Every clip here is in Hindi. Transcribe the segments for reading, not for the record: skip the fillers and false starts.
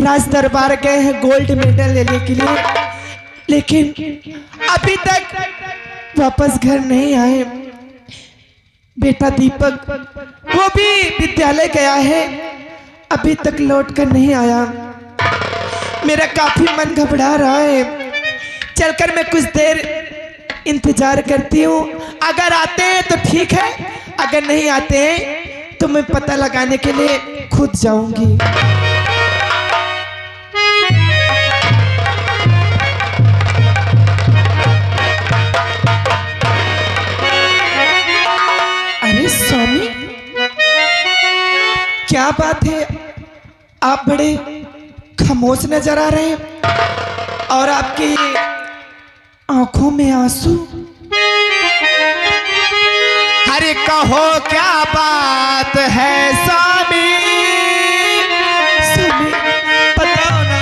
राज दरबार गए हैं गोल्ड मेडल लेने के लिए, लेकिन अभी तक वापस घर नहीं आए। बेटा दीपक वो भी विद्यालय गया है, अभी तक लौट कर नहीं आया। मेरा काफी मन घबरा रहा है। चलकर मैं कुछ देर इंतजार करती हूँ, अगर आते हैं तो ठीक है, अगर नहीं आते हैं तो मैं पता लगाने के लिए खुद जाऊंगी। अरे स्वामी, क्या बात है, आप बड़े खामोश नजर आ रहे हैं और आपकी आंखों में आंसू। अरे कहो क्या बात है स्वामी, स्वामी बताओ ना,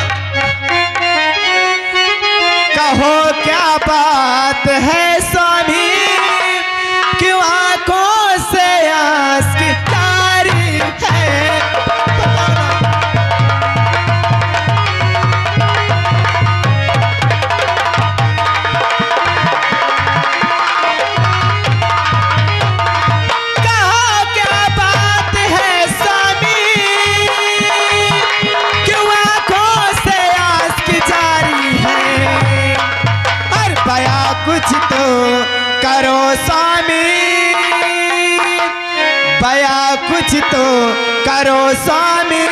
कहो क्या बात है स्वामी, क्यों आंखों से आंस की तारी है। कुछ तो करो स्वामी, बया कुछ तो करो स्वामी,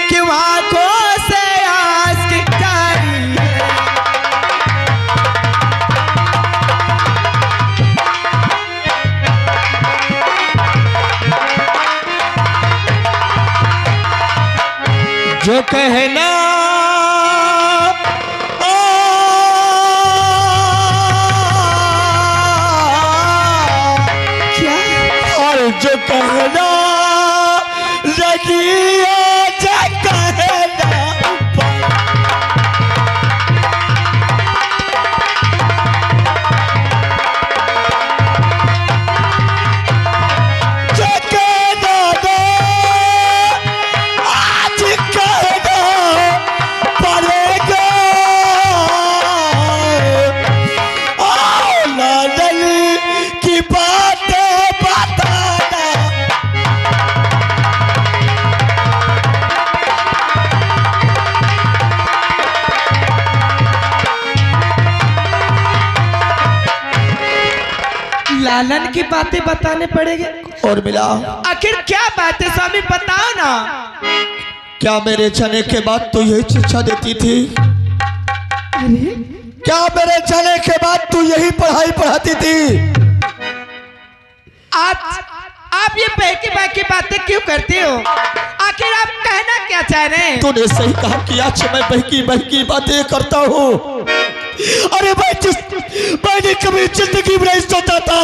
क्यों आंखों से आंस की तारी है। जो कहना जो कहना लगिया जो कहना जो कहना दो आज कहना पड़ेगा। लाडल की बातें लालन की बातें बताने पड़ेंगे। और मिला आखिर क्या बात है स्वामी, बताओ ना। क्या मेरे जाने के बाद तू यही शिक्षा देती थी? अरे क्या मेरे जाने के बाद तू यही पढ़ाई पढ़ाती थी? आप ये बहकी बहकी बातें क्यों करते हो? आखिर आप कहना क्या चाह रहे हैं? तूने सही कहा कि आज मैं बहकी बहकी बातें करता हूँ। अरे मैंने कभी जिंदगी में नहीं सोचा था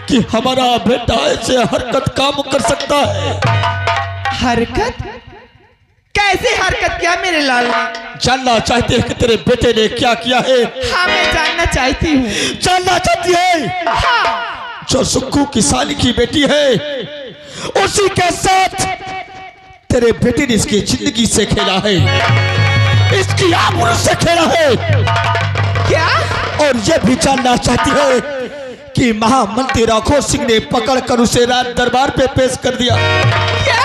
कि हमारा बेटा ऐसे हरकत काम कर सकता है। हरकत? कैसे हरकत किया मेरे लाल? जानना चाहते हैं कि तेरे बेटे ने क्या किया है? हाँ मैं जानना चाहती हूँ। जानना चाहती है? हाँ। जो सुक्कू किसान की बेटी है उसी के साथ तेरे बेटे ने इसकी जिंदगी से खेला है, इसकी आबरू से खेला है। क्या? और ये भी जानना चाहती है कि महामंत्री राघव सिंह ने पकड़कर उसे राज दरबार पे पेश कर दिया। क्या?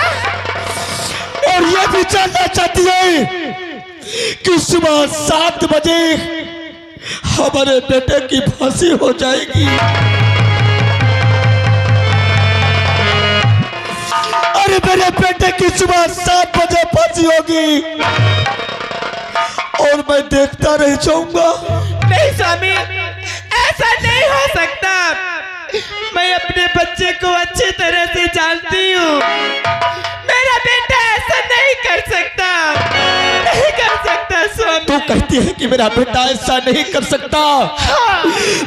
और ये भी जानना चाहती है कि सुबह 7 बजे हमारे बेटे की फांसी हो जाएगी। अरे मेरे बेटे की सुबह 7 बजे फांसी होगी और मैं देखता रह जाऊंगा। नहीं स्वामी, ऐसा नहीं हो सकता। मैं अपने बच्चे को अच्छी तरह से जानती हूँ। मेरा बेटा ऐसा नहीं कर सकता, नहीं कर सकता स्वामी। तू कहती है कि मेरा बेटा ऐसा नहीं कर सकता? हाँ।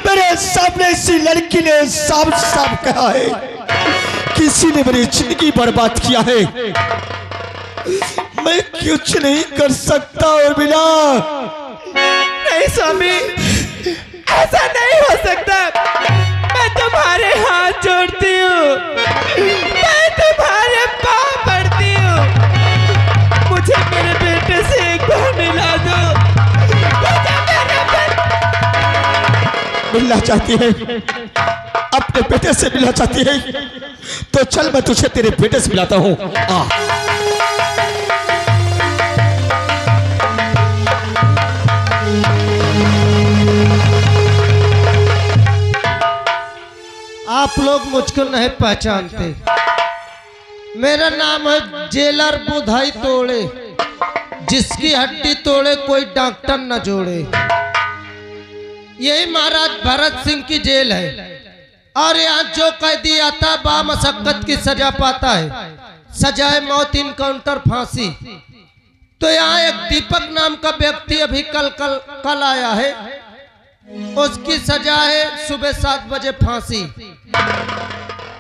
मेरे सामने इसी लड़की ने साफ साफ कहा है किसी ने मेरी जिंदगी बर्बाद किया है। मैं कुछ नहीं कर सकता और बिना। नहीं स्वामी, ऐसा नहीं हो सकता। मैं तुम्हारे हाथ जोड़ती हूँ, मैं तुम्हारे पाँव पड़ती हूँ। मुझे मिलना चाहती है, अपने बेटे से मिलना चाहती है, तो चल मैं तुझे तेरे बेटे से मिलाता हूँ। आप लोग मुझको नहीं पहचानते, मेरा नाम है जेलर बुधाई तोड़े, जिसकी हड्डी तोड़े कोई डॉक्टर न जोड़े। यही महाराज भरत सिंह की जेल है और यहाँ जो कैदी आता बामशक्कत की सजा पाता है, सजाए मौत, इनकाउंटर, फांसी। तो यहाँ एक दीपक नाम का व्यक्ति अभी कल आया है, उसकी सजा है सुबह 7 बजे फांसी।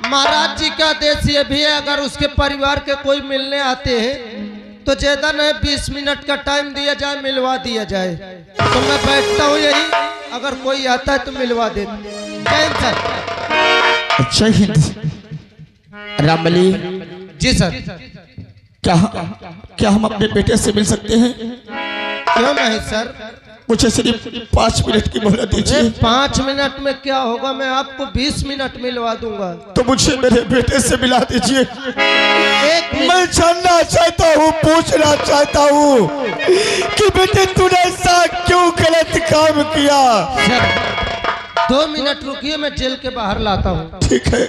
महाराज जी का आदेश ये भी है, अगर उसके परिवार के कोई मिलने आते हैं तो ज्यादा नहीं 20 मिनट का टाइम दिया जाए, मिलवा दिया जाए। तो मैं बैठता हूँ यही, अगर कोई आता है तो मिलवा दे। जय हिंद। रामबली जी सर। क्या हम अपने बेटे से मिल सकते हैं? क्यों नहीं सर, मुझे सिर्फ 5 मिनट की मोहलत दीजिए। 5 मिनट में क्या होगा, मैं आपको 20 मिनट मिलवा दूंगा। तो मुझे मेरे बेटे से मिला दीजिए। मैं जानना चाहता हूँ, पूछना चाहता हूँ कि बेटे तूने ऐसा क्यों गलत काम किया? सर 2 मिनट रुकिए, मैं जेल के बाहर लाता हूँ। ठीक है।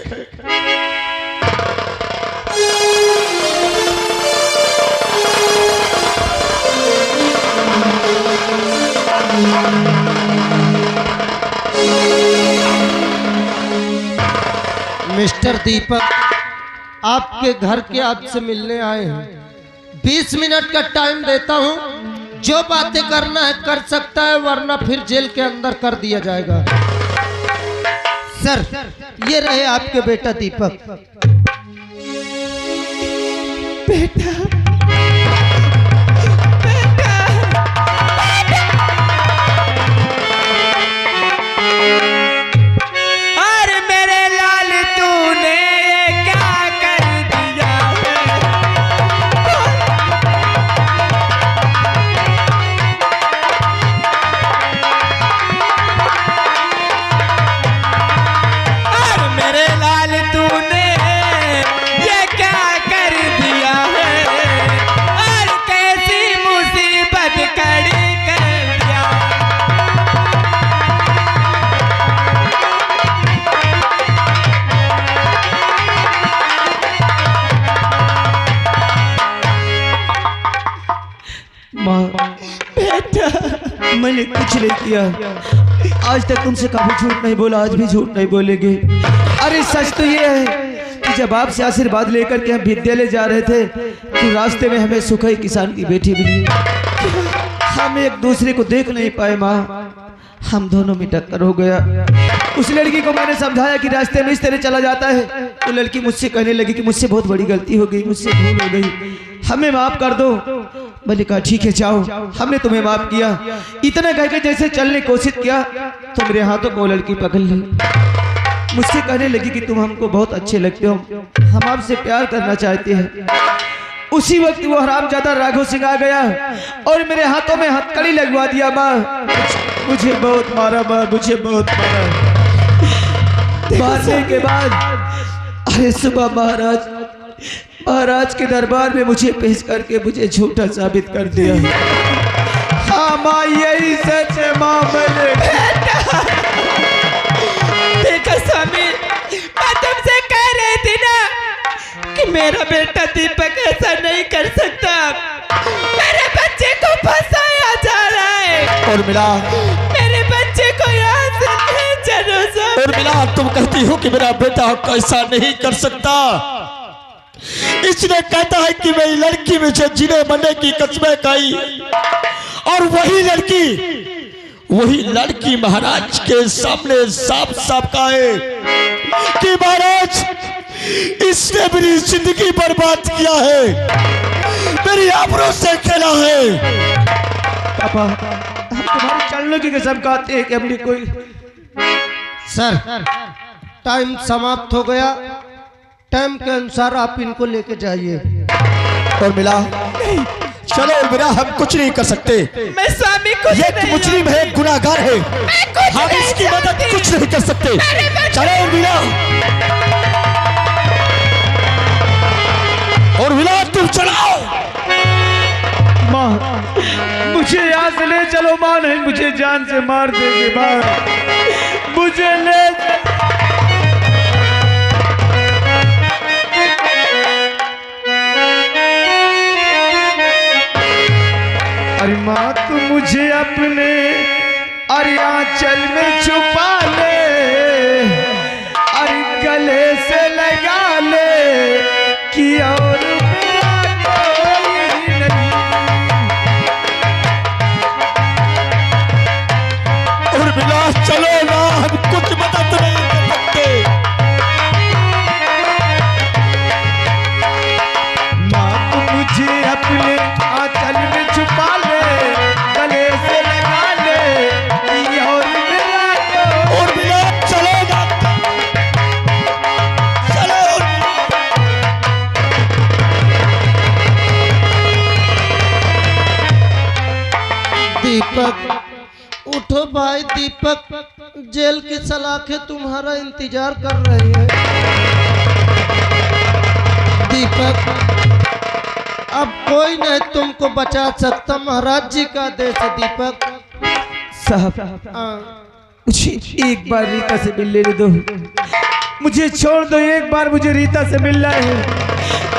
मिस्टर दीपक, आपके घर के आपसे मिलने आए हैं। 20 मिनट का टाइम देता हूं, जो बातें करना है कर सकता है, वरना फिर जेल के अंदर कर दिया जाएगा। सर ये रहे आपके बेटा दीपक। बेटा मैंने कुछ नहीं किया, आज तक तुमसे कभी झूठ नहीं बोला, आज भी झूठ नहीं बोलेंगे। अरे सच तो ये है कि जब आपसे आशीर्वाद लेकर के हम विद्यालय जा रहे थे तो रास्ते में हमें सुखई किसान की बेटी मिली। हम एक दूसरे को देख नहीं पाए माँ, हम दोनों में टक्कर हो गया। उस लड़की को मैंने समझाया कि रास्ते में इस तरह चला जाता है, तो लड़की मुझसे कहने लगी कि मुझसे बहुत बड़ी गलती हो गई, मुझसे भूल हो गई, हमें माफ कर दो। मैंने कहा ठीक है जाओ, हमने तुम्हें माफ किया। इतना कहकर जैसे चलने की कोशिश किया तो मेरे हाथों को लड़की पकड़ ली, मुझसे कहने लगी कि तुम हमको बहुत अच्छे लगते हो, हम आपसे प्यार करना चाहते हैं। उसी वक्त वो हरामजादा राघव सिंह आ गया और मेरे हाथों में हथकड़ी लगवा दिया। माँ मुझे बहुत मारा, माँ मुझे बहुत मारा। मारने के बाद अरे सुबह महाराज के दरबार में मुझे पेश करके मुझे झूठा साबित कर दिया। हाँ माँ यही सच है माँ। मैंने देखा स्वामी, मैं तुमसे कह रही थी ना कि मेरा बेटा दीपक ऐसा नहीं कर सकता, मेरे बच्चे को फंसाया जा रहा है। और मिला मेरे बच्चे को यहाँ से नहीं चलो सब। और मिला तुम कहती हो कि मेरा बेटा ऐसा नहीं कर सकता, इसने कहता है कि मेरी लड़की मुझे जीने मरने की कसमें खाई, और वही लड़की महाराज के सामने साफ साफ कहे कि महाराज इसने मेरी जिंदगी बर्बाद किया है, मेरी आबरू से खेला है। पापा हम तुम्हारे चलने की कसम खाते हैं कि हमने कोई। सर टाइम समाप्त हो गया, टाइम के अनुसार आप इनको लेके जाइए। और मिला चलो उर्मिला, हम कुछ नहीं कर सकते। मैं स्वामी को ये मुजरिम है, गुनाहगार है, हम इसकी मदद कुछ नहीं कर सकते। चलो उर्मिला, उर्मिला तुम चलाओ। माँ मुझे यहाँ से ले चलो माँ, नहीं मुझे जान से मार देंगे माँ, मुझे ले। अरे माँ तू मुझे अपने अरे आंचल में छुपा ले, अरे गले से लगा ले कि और मेरा कोई नहीं। उर्मिला चलो ना, हम कुछ मदद नहीं कर सकते। माँ तू मुझे अपने आंचल में छुपा ले, गले से लगा ले कि और मेरा कोई। उर्मिला चलो ना, चलो दीपक उठो भाई, दीपक जेल की सलाखें तुम्हारा इंतजार कर रही है। दीपक अब कोई नहीं तुमको बचा सकता, महाराज जी का आदेश है। दीपक साहब हाँ। मुझे एक बार रीता से मिलने दो, मुझे छोड़ दो, एक बार मुझे रीता से मिलना है।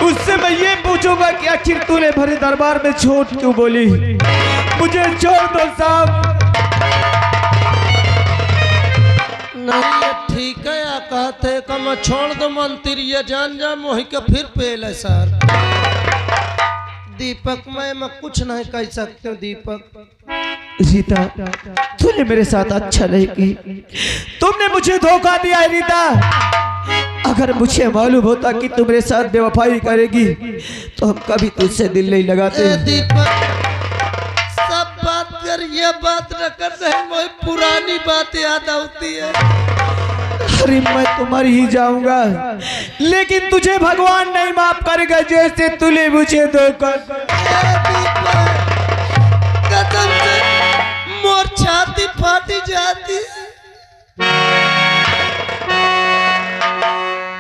उससे मैं ये पूछूंगा कि आखिर तूने भरे दरबार में झूठ क्यों बोली। मुझे छोड़ दो साहब। नहीं ये ठीक है, या कहते कि मैं छोड़ दो मंत्री, ये जान जा मोहि के फिर पेल है सर। दीपक मैं कुछ नहीं कह सकते हूँ। दीपक रीता तूने मेरे साथ अच्छा नहीं की, तुमने मुझे धोखा दिया है रीता। अगर मुझे मालूम होता कि तुम मेरे साथ बेवफाई करेगी तो हम कभी तुझसे दिल नहीं लगाते। दीपक सब बात कर, ये बात न कर रहे, वही पुरानी बात याद आती है। अरे मैं तुम्हारी ही जाऊंगा, लेकिन तुझे भगवान नहीं माफ करेगा जैसे तूने मुझे धोखा। कदम से मोर छाती फाटी जाती।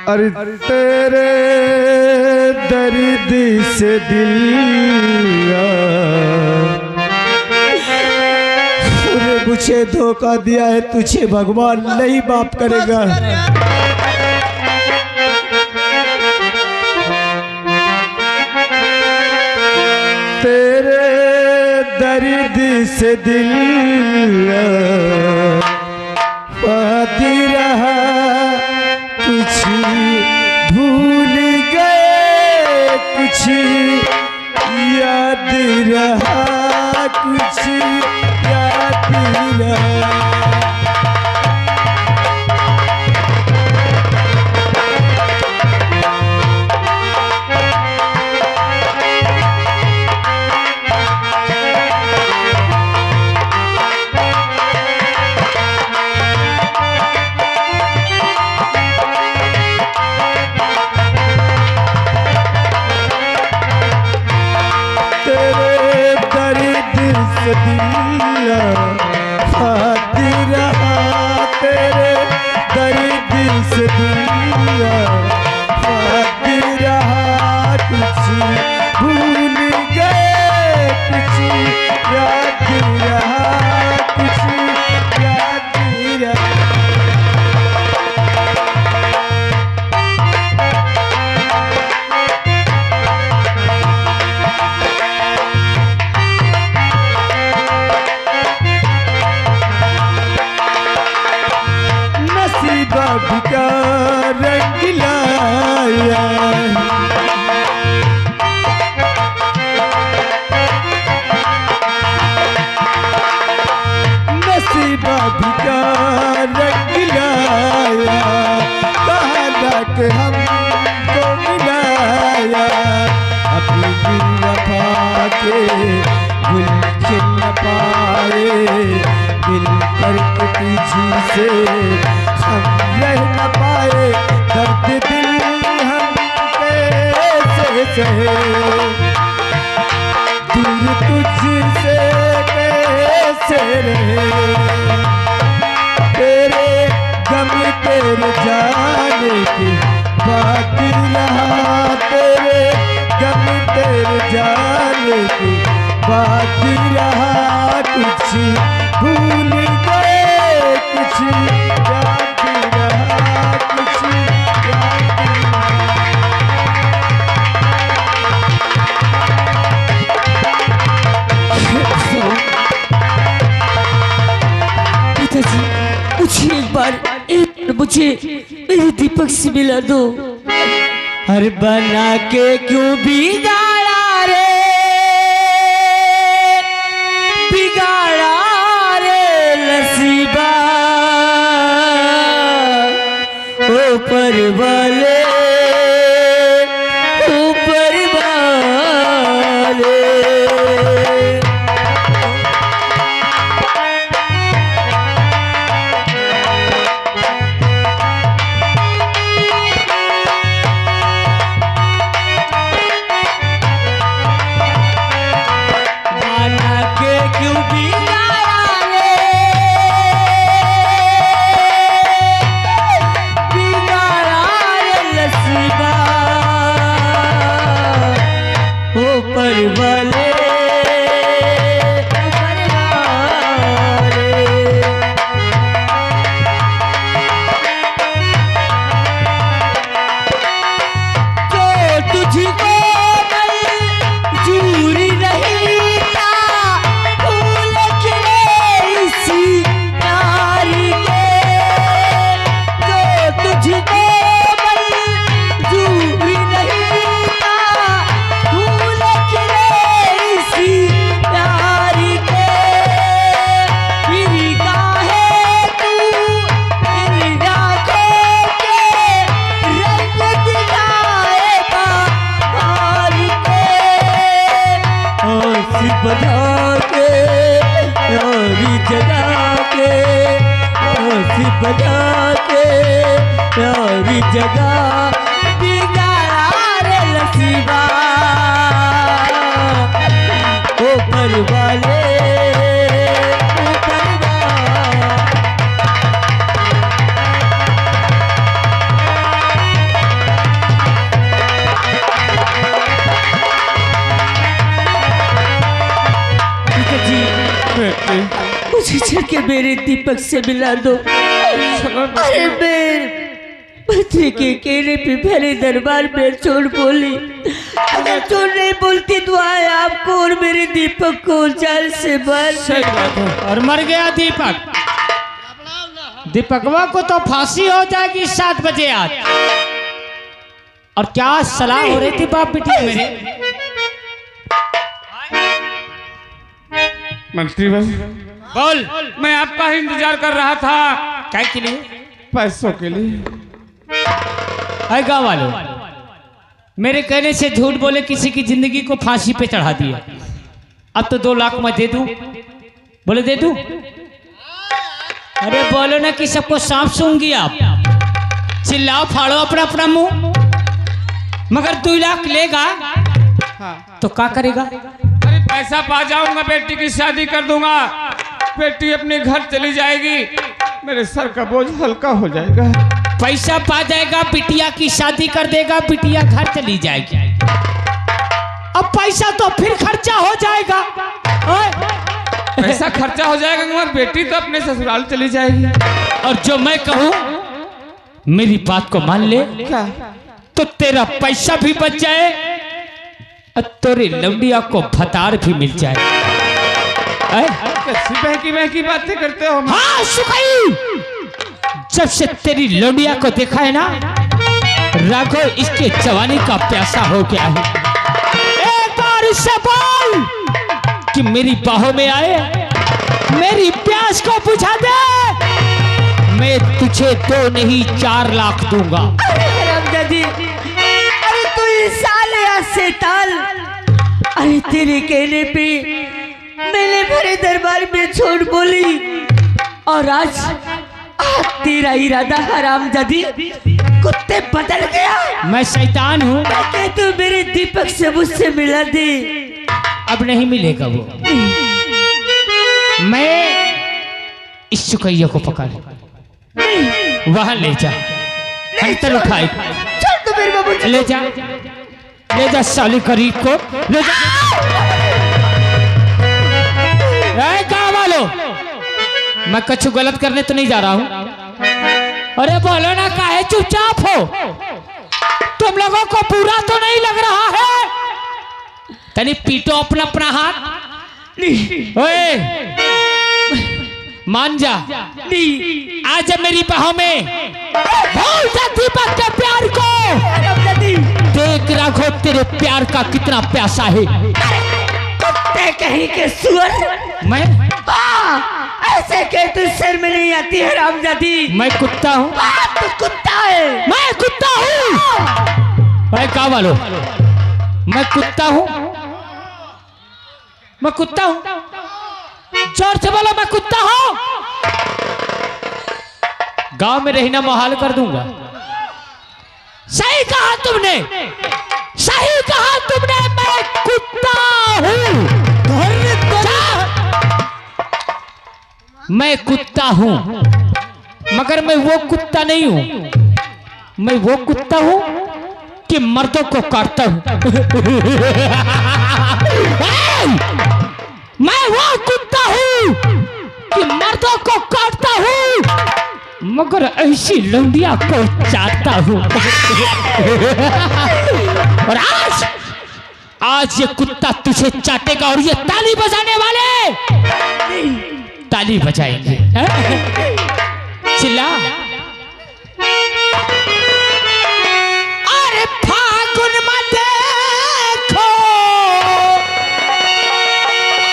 अरे तेरे दर्द से दिल तूने मुझे धोखा दिया है, तुझे भगवान नहीं माफ करेगा। तेरे दर्द से दिल पाती रहा, कुछ भूल गए, कुछ याद रहा, कुछ याद रहा। तेरे जाने की बाकी रहा, तेरे गम तेरे जाने की बाकी रहा। कुछ भूल गए कुछ याद रहा, कुछ याद पिताजी मुझे एक बार मुझे मेरे दीपक से मिला दो। हर बना के क्यों बिगाड़ा रे, बिगाड़ा रे नसीबा, ऊपर वाले ऊपर वाले। बजा के प्यारी जगह बिगाड़ा रे नसीबा, ऊपर वाले ऊपर वाले। मुझे चल के मेरे दीपक से मिला दो। अरे मैं बच्चे के केले पे भरे दरबार में छोड़ बोली, अगर छोड़ नहीं बोलती तो आए आपको और मेरे दीपक को जाल से मार। और मर गया दीपक। दीपकवा को तो फांसी हो जाएगी 7 बजे आज। और क्या सलाह हो रही थी बाप बेटी मेरे? मंत्री भाई बोल। मैं आपका ही इंतजार कर रहा था। क्या के लिए? पैसों के लिए। अरे गाँव वालों, मेरे कहने से झूठ बोले किसी की जिंदगी को फांसी पे चढ़ा दिया। अब तो 2 लाख मैं दे दूं। बोले दे दूं? अरे बोलो ना कि सबको सांप सूंघी आप। चिल्लाओ फाड़ो अपना अपना मुंह। मगर 2 लाख लेगा तो क्या करेगा? अरे पैसा पा जाऊंगा, बेटी की शादी कर दूंगा, बेटी अपने घर चली जाएगी, मेरे सर का बोझ हल्का हो जाएगा। पैसा पा जाएगा, बिटिया की शादी कर देगा, बिटिया घर चली जाएगी। अब पैसा तो फिर खर्चा हो जाएगा। पैसा खर्चा हो जाएगा मगर बेटी तो अपने ससुराल चली जाएगी। और जो मैं कहूं मेरी बात को मान ले। क्या? तो तेरा पैसा भी बच जाए और तेरी लौंडिया को भतार भी मिल जाए। कैसी बहकी बातें करते हो? हाँ सुखाई, जब से तेरी लौंडिया को देखा है ना राघव, इसके जवानी का प्यासा हो गया है। एक बार इससे बोल कि मेरी बाहों में आए, मेरी प्यास को बुझा दे। मैं तुझे 2 नहीं 4 लाख दूंगा। रामदादी, अरे तू इंसान या शैतान। अरे तेरे कहने पे मैंने भरे दरबार में छोड़ बोली और आज तेरा इरादा हरामजादी कुत्ते बदल गया। मैं शैतान हूँ? तू मेरे दीपक से मुझसे मिला दे। अब नहीं मिलेगा वो। मैं इस सुकैया को पकड़, वहां ले जा, अंतर उठाए, छोड़ दो मेरे बाबूजी। ले जा साली करीब को ले जा। गाँव वालों, मैं कुछ गलत करने तो नहीं जा रहा हूँ। अरे बोलो ना, काहे चुपचाप हो? तुम लोगों को बुरा तो नहीं लग रहा है? तनी पीटो अपना अपना हाथ। ओए मान जा, आज मेरी बाहों में भूल जा दीपक के प्यार को। देख राघव तेरे प्यार का कितना प्यासा है। कुत्ते कहीं के सुअर, मैं ऐसे कहते सर में नहीं आती है रामजादी। मैं कुत्ता हूँ? तू कुत्ता है। मैं कुत्ता हूँ? भाई कहा वालो, मैं कुत्ता हूँ? मैं कुत्ता हूँ? जोर से बोलो, मैं कुत्ता हूँ? गांव में रहना मुहाल कर दूंगा। सही कहा तुमने, सही कहा तुमने, मैं कुत्ता हूँ। मैं कुत्ता हूँ, मगर मैं वो कुत्ता नहीं हूँ। मैं वो कुत्ता हूँ कि मर्दों को काटता हूँ। मैं वो कुत्ता हूँ कि मर्दों को काटता हूँ, मगर ऐसी लौंडिया को चाटता हूँ। और आज ये कुत्ता तुझे चाटेगा और ये ताली बजाने वाले ताली बजाएंगे। चिल्ला। अरे फागुन में देखो,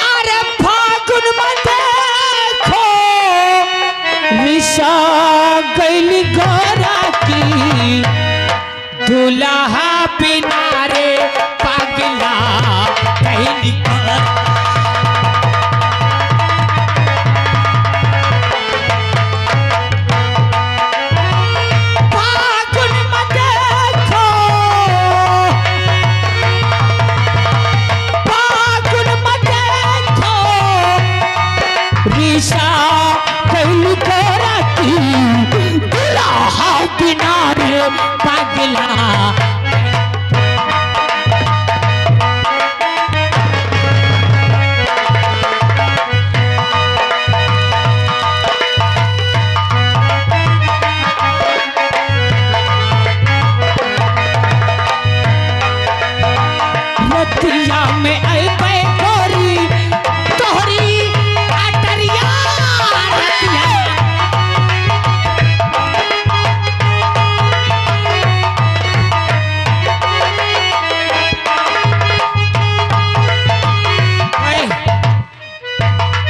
अरे फागुन में देखो, निशा गैली गोरा की दुल्हा बिना रे पागला गैली गोरा। पागला रतिया में आई पे गोरी तोहरी अटरिया रतिया।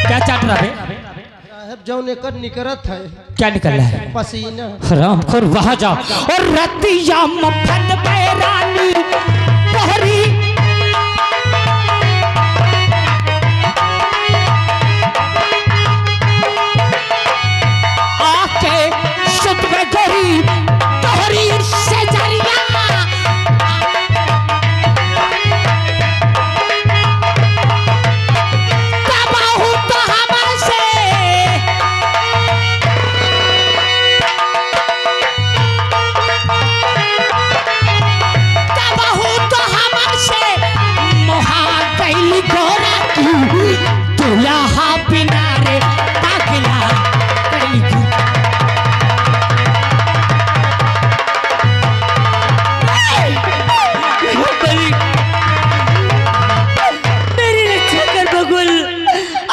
क्या चाट रहा है? साहब जौन एकर निकरत है, क्या निकल रहा है? पसीना। हराम खोर, वहां जाओ। और रतिया मफन पे रानी तोहरी आके सुत में गोरी तोहरी से जरिया। तबाहू तो हमसे, तबाहू तो हमसे मोहा गैली गोरा की दुल्हा बिना रे पागला गैली की। मेरी रक्षा कर बगुल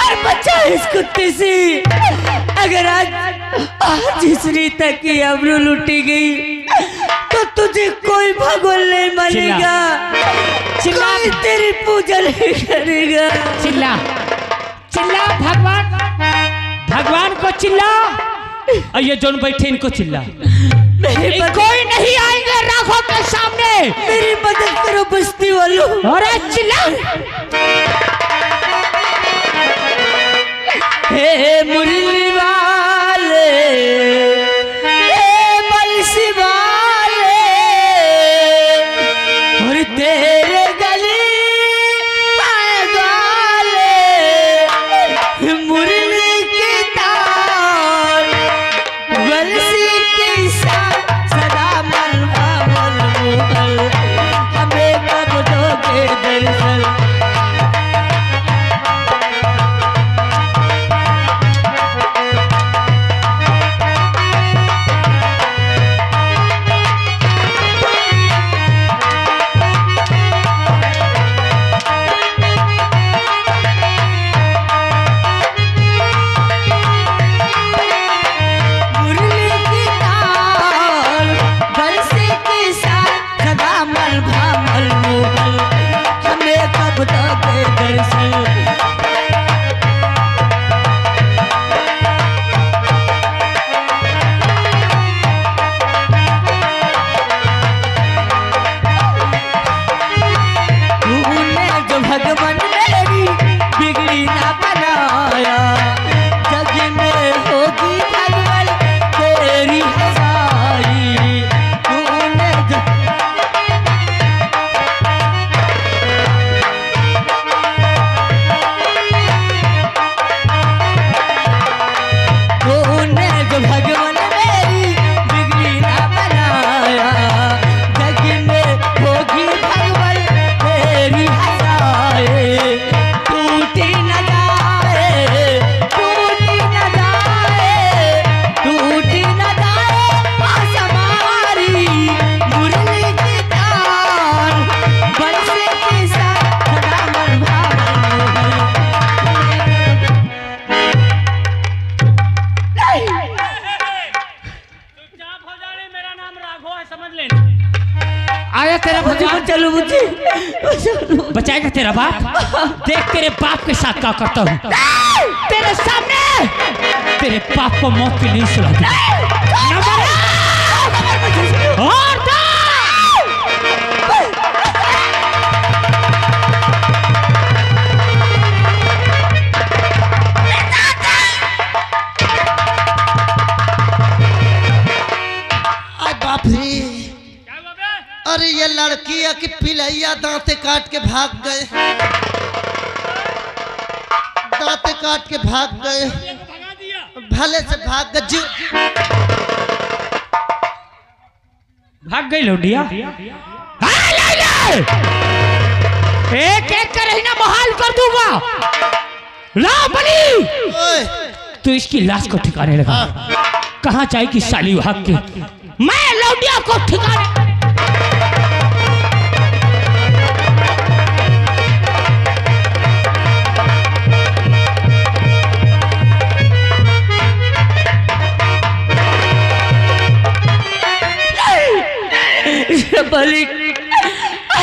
और बचा इस कुत्ते से। अगर आज इस रीता की आबरू लूटी गई तो तुझे कोई भगवान नहीं मानेगा, कोई तेरी पूजा नहीं करेगा। चिल्ला चिल्ला, भगवान भगवान को चिल्ला। और ये जोन बैठे इनको चिल्ला। कोई नहीं आएंगे राघव के सामने। मेरी मदद करो बस्ती वालों। अरे चिल्ला। हे मुरली वाले, हे बंसी वाले, और तेरे गली आए वाले, मुरली की तार बंसी के समझ लेना। आया तेरा भगवान, चलो मुझे बचाएगा तेरा बाप। देख तेरे बाप के साथ क्या करता हूँ तेरे सामने। तेरे बाप को मौत की नींद सुला दी। और बाप रे, अरे ये लड़की है कि पिलैया दांते काट के भाग गए, दांते काट के भाग गए, भले से भाग गए। भाग गई लौंडिया। एक एक कर ही ना बहाल कर दूंगा। ला बली, तू इसकी लाश को ठिकाने लगा। कहाँ जाएगी साली भाग के? मैं लौंडिया को ठिकाने। बलि